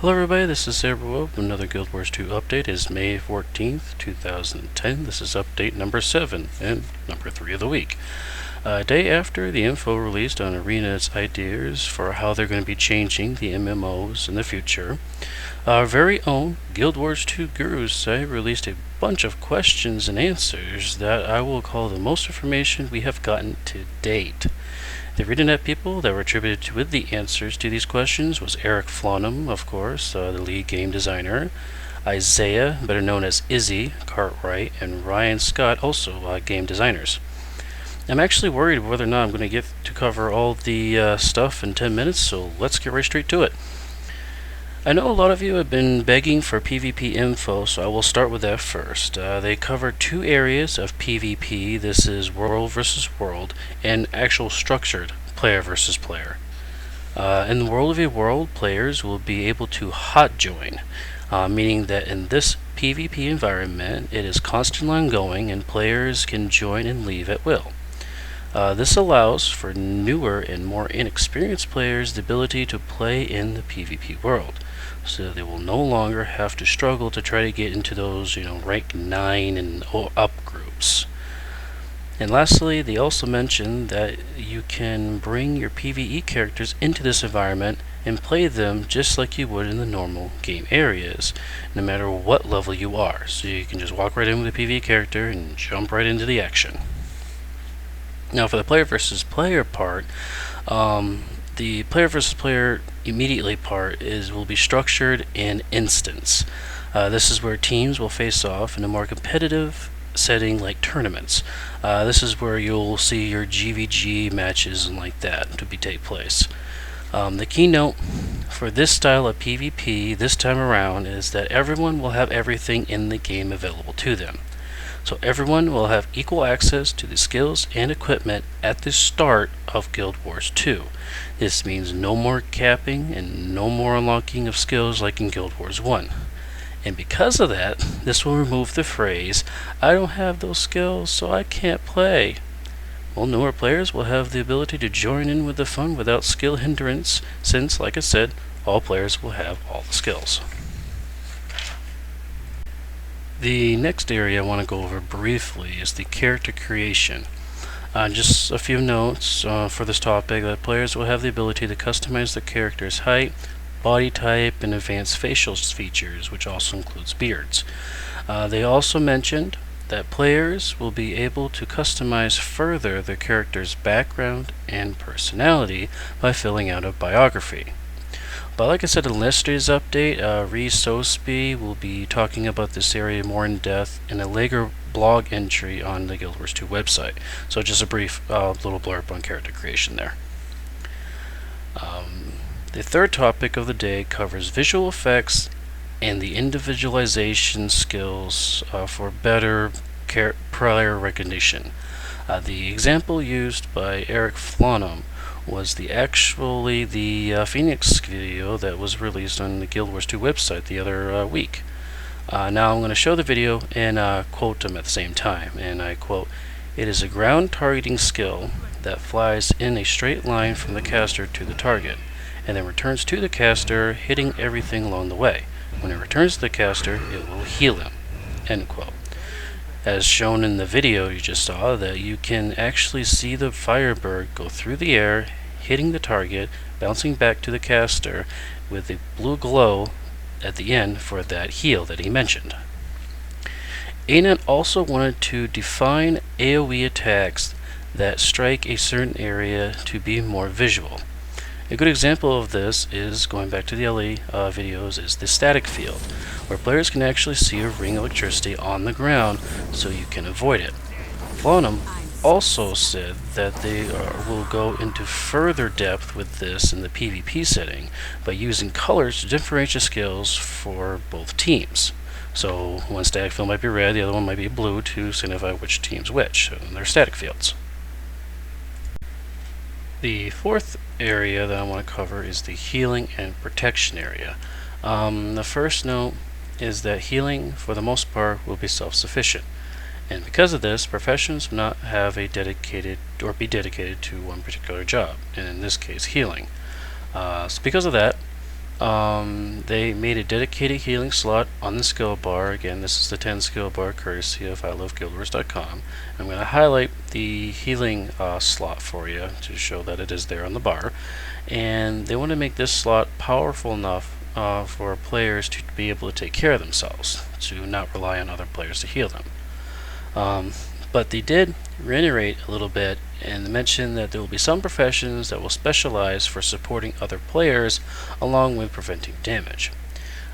Hello everybody, this is Saberwolf. Another Guild Wars 2 update is May 14th, 2010. This is update number 7 and number 3 of the week. A day after the info released on Arena's ideas for how they're going to be changing the MMOs in the future, our very own Guild Wars 2 Gurus site released a bunch of questions and answers that I will call the most information we have gotten to date. The internet people that were attributed with the answers to these questions was Eric Flonham, of course, the lead game designer, Isaiah, better known as Izzy Cartwright, and Ryan Scott, also game designers. I'm actually worried whether or not I'm going to get to cover all the stuff in 10 minutes, so let's get right straight to it. I know a lot of you have been begging for PvP info, so I will start with that first. They cover two areas of PvP. This is world versus world, and actual structured player versus player. In the World of a World, players will be able to hot join, meaning that in this PvP environment, it is constantly ongoing and players can join and leave at will. This allows for newer and more inexperienced players the ability to play in the PvP world, so they will no longer have to struggle to try to get into those, rank 9 and up groups. And lastly, they also mentioned that you can bring your PvE characters into this environment and play them just like you would in the normal game areas, no matter what level you are. So you can just walk right in with a PvE character and jump right into the action. Now for the player versus player part, the player versus player immediately part will be structured in instance. This is where teams will face off in a more competitive setting like tournaments. This is where you'll see your GVG matches and like that to take place. The keynote for this style of PvP this time around is that everyone will have everything in the game available to them. So everyone will have equal access to the skills and equipment at the start of Guild Wars 2. This means no more capping and no more unlocking of skills like in Guild Wars 1. And because of that, this will remove the phrase, "I don't have those skills, so I can't play." Well, newer players will have the ability to join in with the fun without skill hindrance, since, like I said, all players will have all the skills. The next area I want to go over briefly is the character creation. Just a few notes for this topic: that players will have the ability to customize their character's height, body type, and advanced facial features, which also includes beards. They also mentioned that players will be able to customize further their character's background and personality by filling out a biography. But like I said in yesterday's update, Reese Sosby will be talking about this area more in depth in a later blog entry on the Guild Wars 2 website. So just a brief little blurb on character creation there. The third topic of the day covers visual effects and the individualization skills for better player recognition. The example used by Eric Flonham was the Phoenix video that was released on the Guild Wars 2 website the other week. Now I'm going to show the video and quote him at the same time, and I quote, "It is a ground targeting skill that flies in a straight line from the caster to the target, and then returns to the caster, hitting everything along the way. When it returns to the caster, it will heal him." End quote. As shown in the video you just saw, that you can actually see the Firebird go through the air, hitting the target, bouncing back to the caster with a blue glow at the end for that heal that he mentioned. Anet also wanted to define AoE attacks that strike a certain area to be more visual. A good example of this is, going back to the LE videos, is the static field, where players can actually see a ring of electricity on the ground so you can avoid it. Flonham also said that they will go into further depth with this in the PvP setting by using colors to differentiate skills for both teams. So one static field might be red, the other one might be blue to signify which team's which, so they're static fields. The fourth area that I want to cover is the healing and protection area. The first note is that healing, for the most part, will be self-sufficient, and because of this, professionals will not have be dedicated to one particular job, and in this case, healing. So because of that, They made a dedicated healing slot on the skill bar. Again, this is the 10 skill bar courtesy of iloveguildwars.com. I'm going to highlight the healing slot for you to show that it is there on the bar. And they want to make this slot powerful enough for players to be able to take care of themselves, to not rely on other players to heal them. But they did reiterate a little bit and mention that there will be some professions that will specialize for supporting other players along with preventing damage.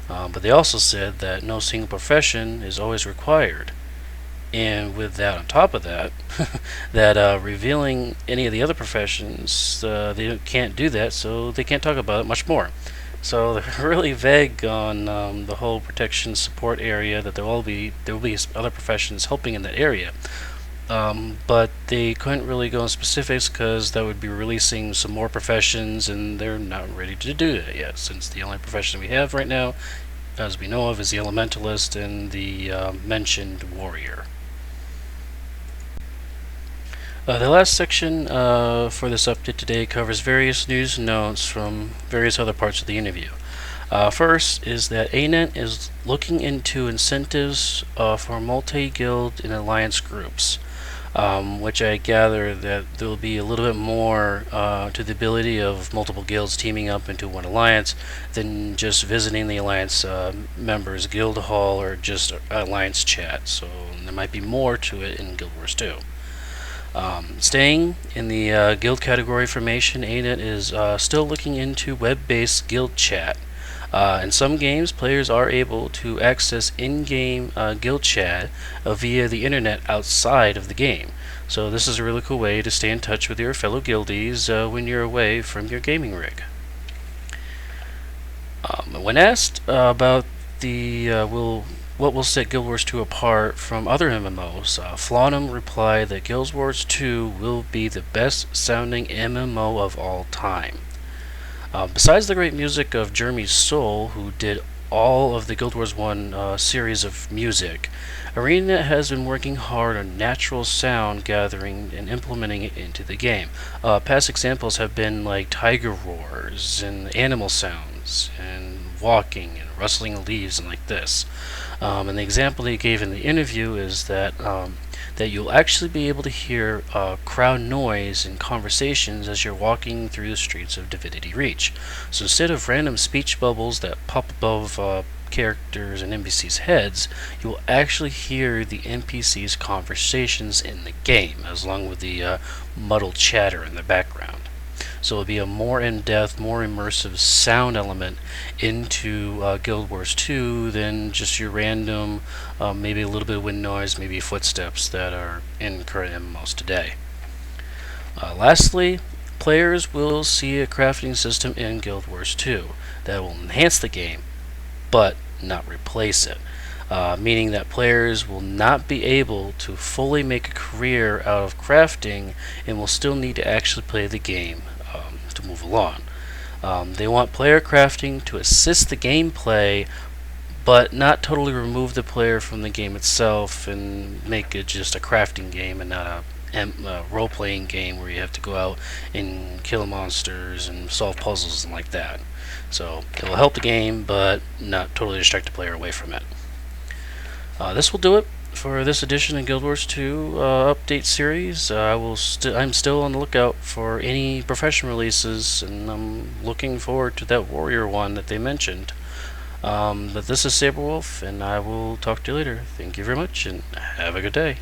But they also said that no single profession is always required. And with that, on top of that, that revealing any of the other professions, they can't do that, so they can't talk about it much more. So they're really vague on the whole protection support area. That there will be other professions helping in that area, but they couldn't really go in specifics because that would be releasing some more professions, and they're not ready to do that yet. Since the only profession we have right now, as we know of, is the elementalist and the mentioned warrior. The last section for this update today covers various news and notes from various other parts of the interview. First is that ANET is looking into incentives for multi-guild and alliance groups, which I gather that there will be a little bit more to the ability of multiple guilds teaming up into one alliance than just visiting the alliance members' guild hall or just alliance chat. So there might be more to it in Guild Wars 2. Staying in the guild category formation, ANET is still looking into web-based guild chat. In some games, players are able to access in-game guild chat via the internet outside of the game. So this is a really cool way to stay in touch with your fellow guildies when you're away from your gaming rig. When asked about the what will set Guild Wars 2 apart from other MMOs, Flawnham replied that Guild Wars 2 will be the best sounding MMO of all time. Besides the great music of Jeremy Soule, who did all of the Guild Wars 1 series of music, ArenaNet has been working hard on natural sound gathering and implementing it into the game. Past examples have been like tiger roars and animal sounds and walking and rustling of leaves and like this. And the example they gave in the interview is that that you'll actually be able to hear crowd noise and conversations as you're walking through the streets of Divinity Reach. So instead of random speech bubbles that pop above characters and NPCs' heads, you will actually hear the NPCs' conversations in the game, along with the muddled chatter in the background. So it'll be a more in-depth, more immersive sound element into Guild Wars 2 than just your random, maybe a little bit of wind noise, maybe footsteps that are in current MMOs today. Lastly, players will see a crafting system in Guild Wars 2 that will enhance the game, but not replace it. Meaning that players will not be able to fully make a career out of crafting and will still need to actually play the game to move along. They want player crafting to assist the gameplay, but not totally remove the player from the game itself and make it just a crafting game and not a role-playing game where you have to go out and kill monsters and solve puzzles and like that. So it will help the game, but not totally distract the player away from it. This will do it for this edition of Guild Wars 2 update series. I'm still on the lookout for any profession releases, and I'm looking forward to that warrior one that they mentioned. But this is Saberwolf, and I will talk to you later. Thank you very much, and have a good day.